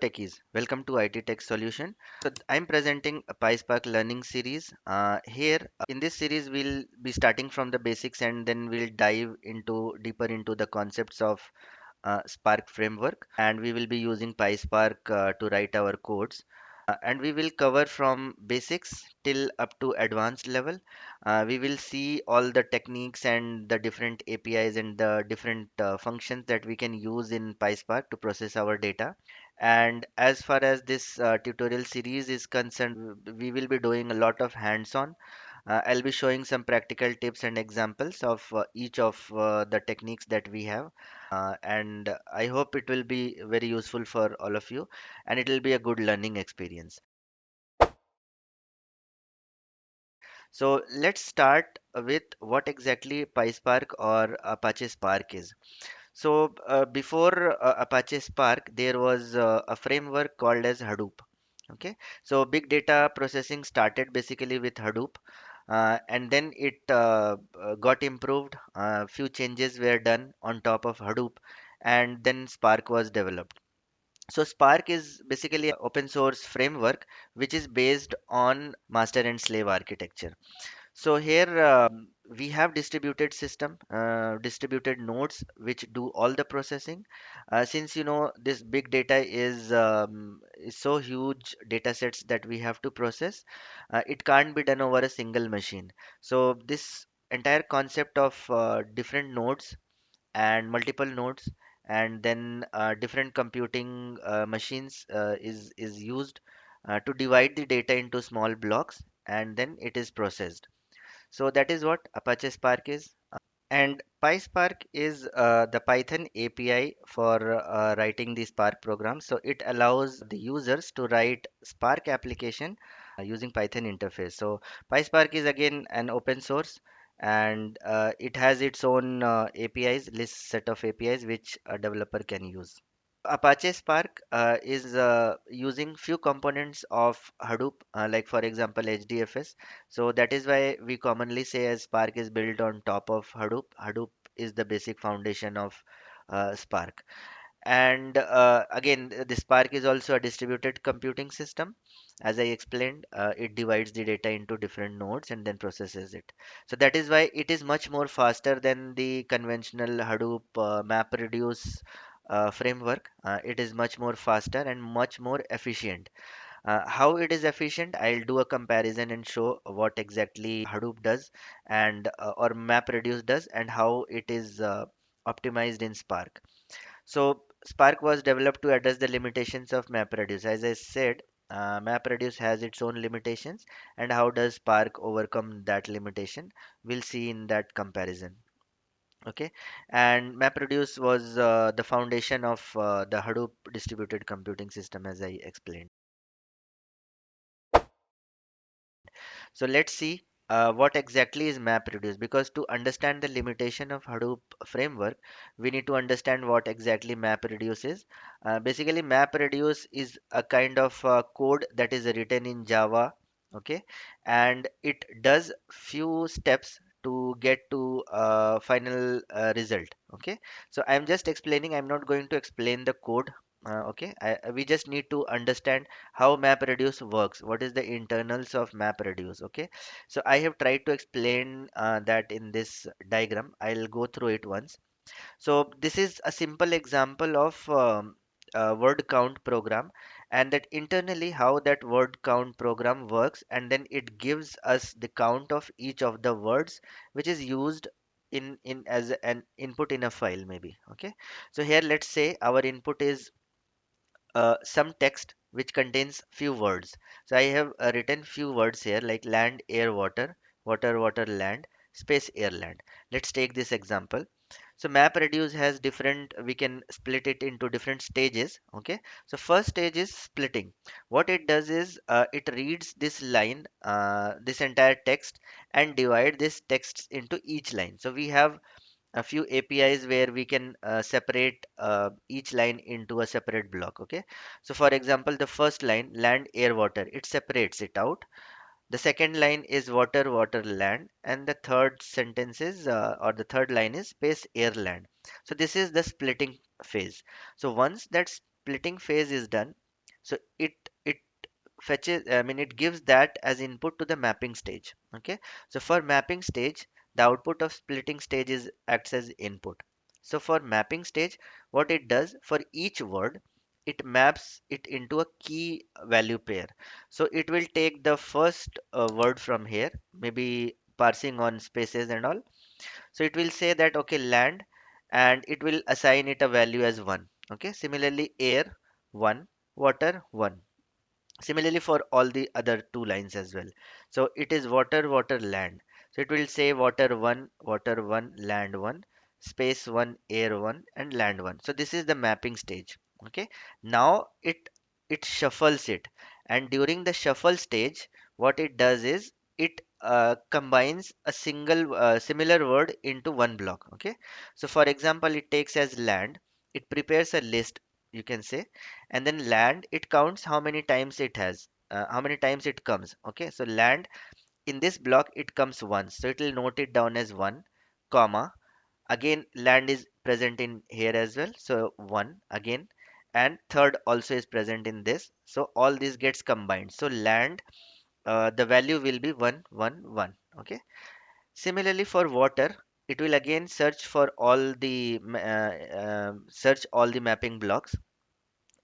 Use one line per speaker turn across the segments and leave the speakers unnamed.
techies. Welcome to IT Tech Solution. I'm presenting a PySpark learning series. Here in this series, we'll be starting from the basics and then we'll dive into deeper into the concepts of Spark framework, and we will be using PySpark to write our codes. And we will cover from basics till up to advanced level. We will see all the techniques and the different APIs and the different functions that we can use in PySpark to process our data. And as far as this tutorial series is concerned, we will be doing a lot of hands-on. I'll be showing some practical tips and examples of each of the techniques that we have. And I hope it will be very useful for all of you and it will be a good learning experience. So let's start with what exactly PySpark or Apache Spark is. So before Apache Spark, there was a framework called as Hadoop. Okay, so big data processing started basically with Hadoop, and then it got improved. Few changes were done on top of Hadoop, and then Spark was developed. So Spark is basically an open source framework which is based on master and slave architecture. So here we have distributed system, distributed nodes which do all the processing. Since you know this big data is so huge data sets that we have to process, it can't be done over a single machine. So this entire concept of different nodes and multiple nodes and then different computing machines is used to divide the data into small blocks and then it is processed. So that is what Apache Spark is. And PySpark is the Python API for writing the Spark program. So it allows the users to write Spark application using Python interface. So PySpark is again an open source and it has its own APIs, list set of APIs which a developer can use. Apache Spark is using few components of Hadoop, like for example HDFS. So that is why we commonly say as Spark is built on top of Hadoop. Hadoop is the basic foundation of Spark. And again, the Spark is also a distributed computing system. As I explained, it divides the data into different nodes and then processes it. So that is why it is much more faster than the conventional Hadoop MapReduce framework. It is much more faster and much more efficient. How it is efficient, I'll do a comparison and show what exactly Hadoop does and or MapReduce does and how it is optimized in Spark. So Spark was developed to address the limitations of MapReduce. As I said, MapReduce has its own limitations, and how does Spark overcome that limitation? We'll see in that comparison. Okay, and MapReduce was the foundation of the Hadoop distributed computing system, as I explained. So let's see what exactly is MapReduce, because to understand the limitation of Hadoop framework, we need to understand what exactly MapReduce is. Basically, MapReduce is a kind of code that is written in Java, okay, and it does few steps to get to final result. Okay, so I'm just explaining. I'm not going to explain the code. Okay, we just need to understand how MapReduce works, what is the internals of MapReduce. Okay, so I have tried to explain that in this diagram. I'll go through it once. So this is a simple example of word count program, and that internally how that word count program works, and then it gives us the count of each of the words which is used in as an input in a file maybe. Okay, so here let's say our input is some text which contains few words. So I have written few words here like land, air, water, water, water, land, space, air, land. Let's take this example. So MapReduce has different, we can split it into different stages. Okay. So first stage is splitting. What it does is it reads this line, this entire text and divide this text into each line. So we have a few APIs where we can separate each line into a separate block. Okay, so for example, the first line land, air, water, it separates it out. The second line is water, water, land, and the third sentence is or the third line is space, air, land. So this is the splitting phase. So once that splitting phase is done, So it fetches, I mean, it gives that as input to the mapping stage. Okay, so for mapping stage, the output of splitting stage is acts as input. So for mapping stage, what it does for each word, it maps it into a key value pair. So it will take the first word from here, maybe parsing on spaces and all. So it will say that okay, land, and it will assign it a value as 1. Okay, similarly air 1, water 1. Similarly for all the other two lines as well. So it is water, water, land. So it will say water 1, land 1, space 1, air 1, and land 1. So this is the mapping stage. Okay. Now it shuffles it, and during the shuffle stage, what it does is it combines a single similar word into one block. Okay. So for example, it takes as land, it prepares a list, you can say, and then land, it counts how many times it has, how many times it comes. Okay, so land in this block, it comes once, so it will note it down as 1, comma, again land is present in here as well, so 1 again, and third also is present in this, so all this gets combined. So land, the value will be 1 1 1. Okay, similarly for water, it will again search for all the search all the mapping blocks,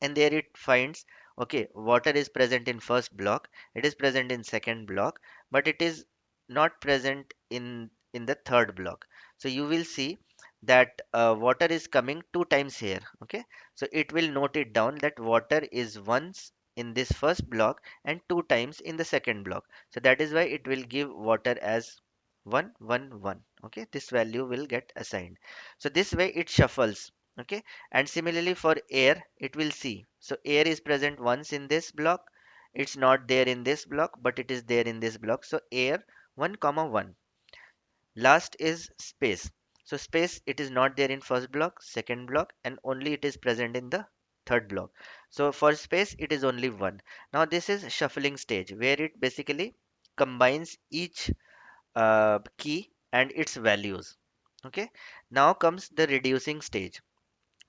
and there it finds okay, water is present in first block, it is present in second block, but it is not present in the third block. So you will see that water is coming two times here. Okay, so it will note it down that water is once in this first block and two times in the second block. So that is why it will give water as 1 1 1. Okay, this value will get assigned. So this way it shuffles. Okay, and similarly for air, it will see. So air is present once in this block. It's not there in this block, but it is there in this block. So air 1 comma 1. Last is space. So space, it is not there in first block, second block, and only it is present in the third block. So for space, it is only 1. Now this is shuffling stage where it basically combines each key and its values. Okay. Now comes the reducing stage.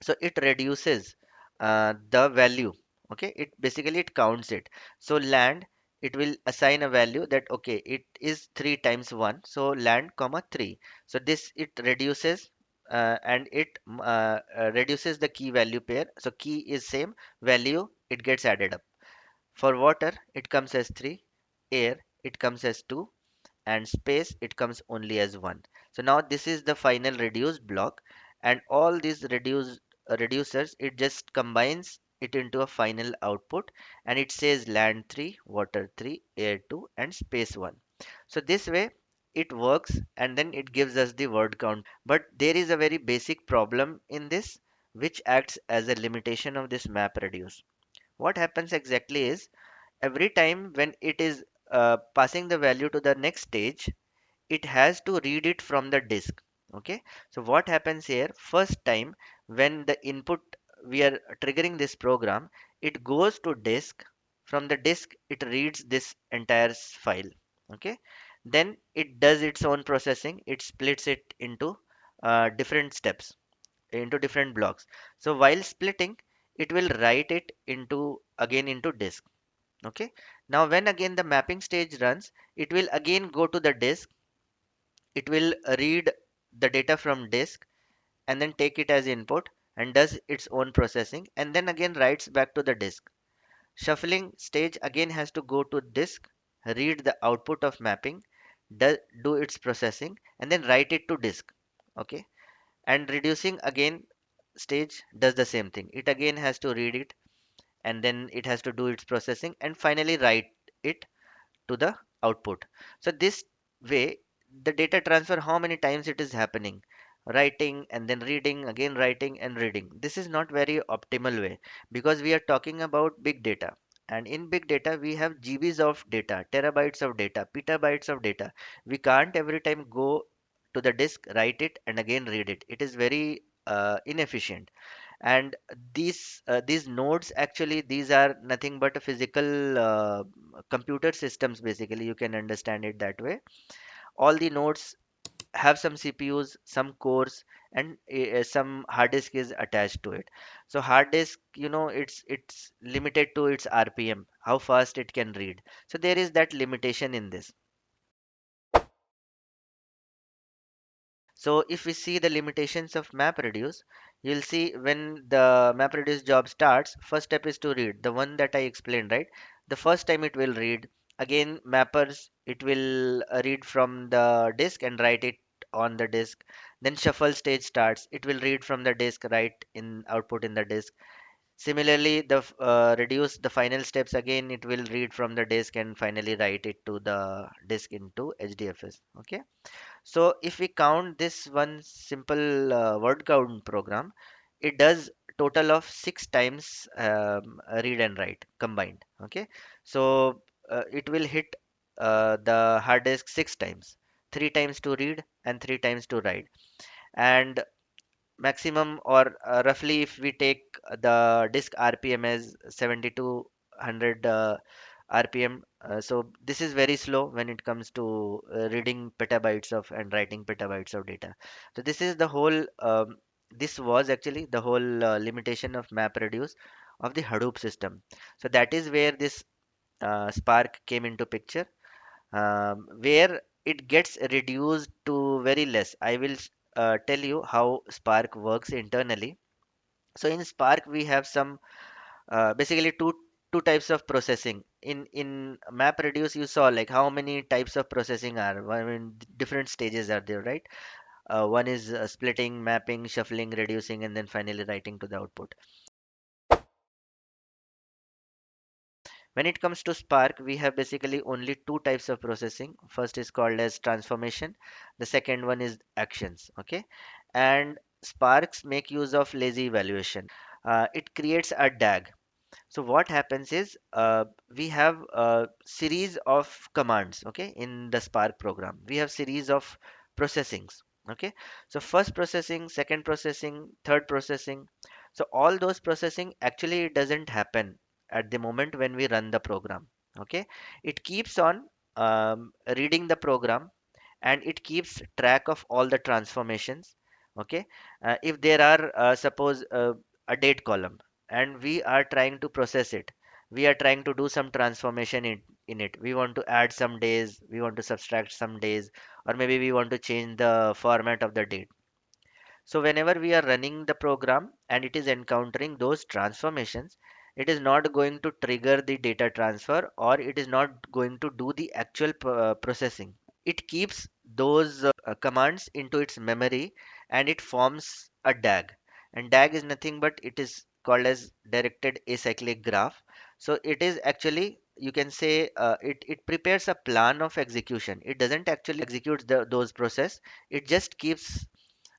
So it reduces the value. Okay, it basically it counts it. So land, it will assign a value that okay, it is 3 times 1, so land comma 3. So this it reduces, and it reduces the key value pair. So key is same, value it gets added up. For water, it comes as 3, air it comes as 2, and space it comes only as 1. So now this is the final reduced block, and all these reducers, it just combines it into a final output, and it says land 3, water 3, air 2, and space 1. So this way it works, and then it gives us the word count. But there is a very basic problem in this, which acts as a limitation of this map reduce. What happens exactly is, every time when it is passing the value to the next stage, it has to read it from the disk. Okay, so what happens here, first time when the input, we are triggering this program, it goes to disk. From the disk, it reads this entire file. Okay, then it does its own processing, it splits it into different steps, into different blocks. So while splitting, it will write it into again into disk. Okay, now when again the mapping stage runs, it will again go to the disk, it will read the data from disk and then take it as input and does its own processing, and then again writes back to the disk. Shuffling stage again has to go to disk, read the output of mapping, do its processing, and then write it to disk. Okay, and reducing again stage does the same thing, it again has to read it, and then it has to do its processing and finally write it to the output. So this way, the data transfer, how many times it is happening, writing and then reading, again writing and reading. This is not very optimal way, because we are talking about big data, and in big data we have GBs of data, terabytes of data, petabytes of data. We can't every time go to the disk, write it and again read it. It is very inefficient. And these nodes, actually these are nothing but a physical computer systems, basically you can understand it that way. All the nodes have some CPUs, some cores, and some hard disk is attached to it. So hard disk, it's limited to its RPM, how fast it can read. So there is that limitation in this. So if we see the limitations of MapReduce, you'll see when the MapReduce job starts, first step is to read, the one that I explained, right? The first time it will read. Again, mappers, it will read from the disk and write it on the disk. Then shuffle stage starts. It will read from the disk, write in output in the disk. Similarly, the reduce the final steps, again it will read from the disk and finally write it to the disk into HDFS. Okay. So if we count this one simple word count program, it does total of 6 times read and write combined. Okay, so it will hit the hard disk 6 times, 3 times to read and 3 times to write. And maximum or roughly, if we take the disk RPM as 7200 RPM. So this is very slow when it comes to reading petabytes of and writing petabytes of data. So this is the whole. This was actually the whole limitation of MapReduce of the Hadoop system. So that is where this Spark came into picture, where it gets reduced to very less. I will tell you how Spark works internally. So in Spark we have some basically two types of processing. In MapReduce you saw like how many types of processing are. I mean, different stages are there, right? One is splitting, mapping, shuffling, reducing, and then finally writing to the output. When it comes to Spark, we have basically only two types of processing. First is called as transformation. The second one is actions. Okay, and Sparks make use of lazy evaluation. It creates a DAG. So what happens is we have a series of commands, okay, in the Spark program. We have series of processings, okay. So first processing, second processing, third processing. So all those processing actually doesn't happen at the moment when we run the program, okay. It keeps on reading the program and it keeps track of all the transformations, okay. If there are suppose a date column and we are trying to process it, we are trying to do some transformation in it, we want to add some days, we want to subtract some days, or maybe we want to change the format of the date. So whenever we are running the program and it is encountering those transformations, it is not going to trigger the data transfer, or it is not going to do the actual processing. It keeps those commands into its memory and it forms a DAG. And DAG is nothing but it is called as directed acyclic graph. So it is actually, you can say, it prepares a plan of execution. It doesn't actually execute those process. It just keeps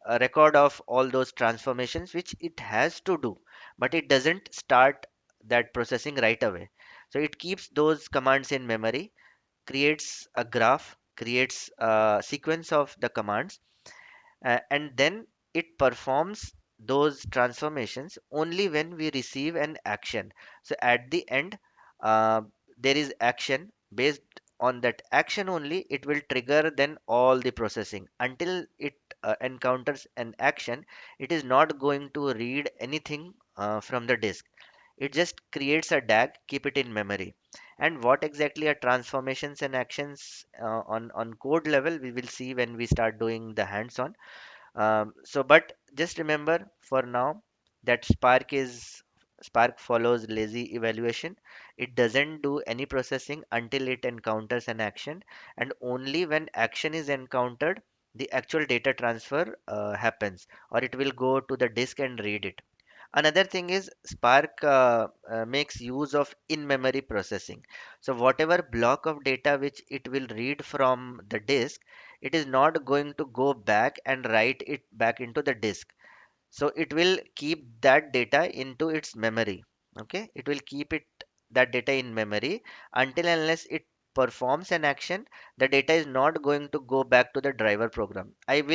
a record of all those transformations which it has to do, but it doesn't start that processing right away. So it keeps those commands in memory, creates a graph, creates a sequence of the commands, and then it performs those transformations only when we receive an action. So at the end, uh, there is action. Based on that action only, it will trigger then all the processing. Until it encounters an action, it is not going to read anything from the disk. It just creates a DAG, keep it in memory. And what exactly are transformations and actions on code level, we will see when we start doing the hands-on. But just remember for now that Spark follows lazy evaluation. It doesn't do any processing until it encounters an action, and only when action is encountered, the actual data transfer happens, or it will go to the disk and read it. Another thing is Spark makes use of in-memory processing. So whatever block of data which it will read from the disk, it is not going to go back and write it back into the disk. So it will keep that data into its memory. Okay, it will keep it that data in memory until unless it performs an action. The data is not going to go back to the driver program. It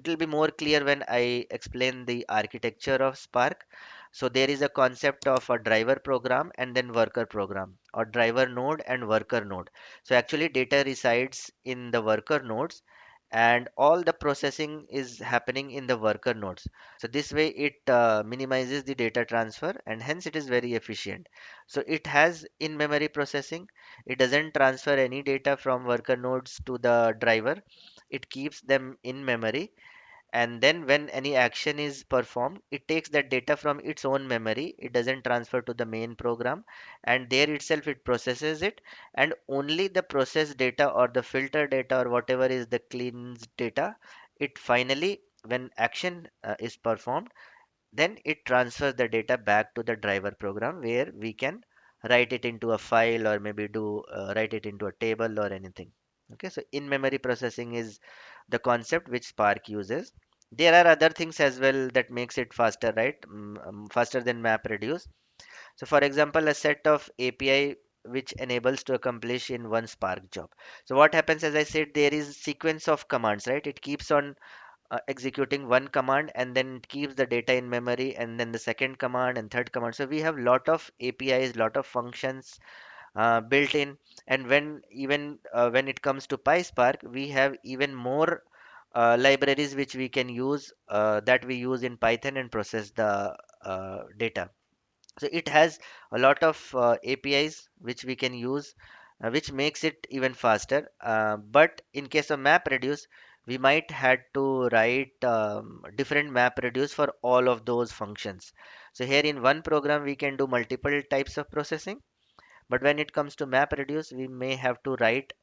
will be more clear when I explain the architecture of Spark. So there is a concept of a driver program and then worker program, or driver node and worker node. So actually data resides in the worker nodes, and all the processing is happening in the worker nodes. So this way it minimizes the data transfer, and hence it is very efficient. So it has in-memory processing. It doesn't transfer any data from worker nodes to the driver. It keeps them in memory, and then when any action is performed, it takes that data from its own memory. It doesn't transfer to the main program, and there itself it processes it, and only the processed data or the filter data or whatever is the cleansed data, it finally, when action is performed, then it transfers the data back to the driver program, where we can write it into a file, or maybe do write it into a table or anything. Okay, so in memory processing is the concept which Spark uses. There are other things as well that makes it faster, right? Faster than MapReduce. So for example, a set of API which enables to accomplish in one Spark job. So what happens, as I said, there is sequence of commands, right? It keeps on executing one command, and then it keeps the data in memory, and then the second command and third command. So we have lot of APIs, lot of functions built in. And when it comes to PySpark, we have even more libraries which we can use, that we use in Python and process the data. So it has a lot of APIs which we can use, which makes it even faster. But in case of MapReduce, we might had to write different MapReduce for all of those functions. So here in one program we can do multiple types of processing, but when it comes to MapReduce, we may have to write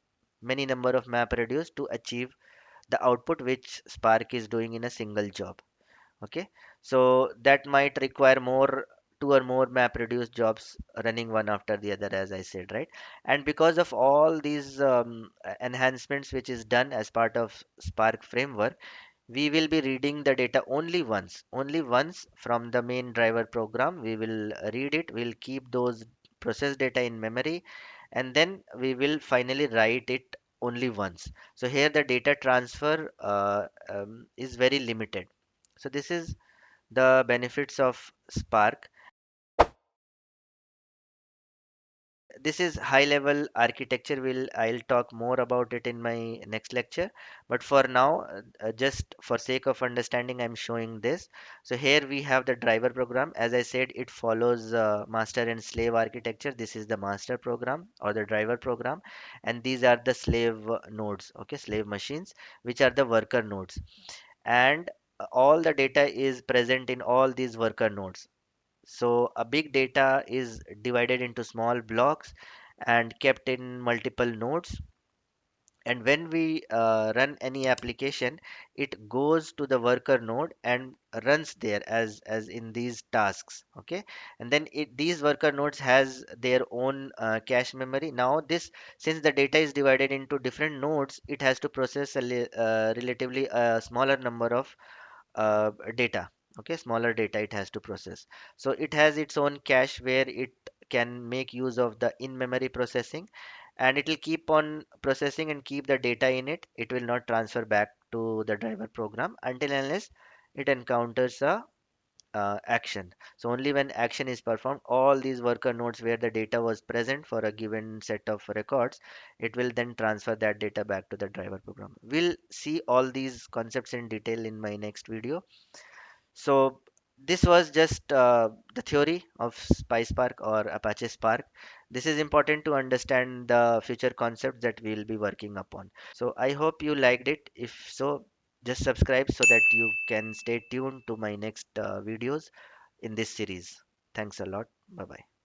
many number of MapReduce to achieve the output which Spark is doing in a single job. Okay, so that might require more, two or more MapReduce jobs running one after the other, as I said, right? And because of all these enhancements which is done as part of Spark framework, we will be reading the data only once from the main driver program. We will read it, we'll keep those process data in memory, and then we will finally write it only once. So here the data transfer is very limited. So this is the benefits of Spark. This is high level architecture. I'll talk more about it in my next lecture, but for now, just for sake of understanding, I'm showing this. So here we have the driver program. As I said, it follows master and slave architecture. This is the master program or the driver program, and these are the slave nodes, okay, slave machines, which are the worker nodes. And all the data is present in all these worker nodes. So a big data is divided into small blocks and kept in multiple nodes. And when we run any application, it goes to the worker node and runs there as in these tasks. Okay, and then these worker nodes has their own cache memory. Now this, since the data is divided into different nodes, it has to process relatively a smaller number of data. Okay, smaller data it has to process. So it has its own cache where it can make use of the in-memory processing, and it will keep on processing and keep the data in it. It will not transfer back to the driver program until unless it encounters a action. So only when action is performed, all these worker nodes where the data was present for a given set of records, it will then transfer that data back to the driver program. We'll see all these concepts in detail in my next video. So this was just the theory of PySpark or Apache Spark. This is important to understand the future concepts that we'll be working upon. So I hope you liked it. If so, just subscribe so that you can stay tuned to my next videos in this series. Thanks a lot. Bye bye.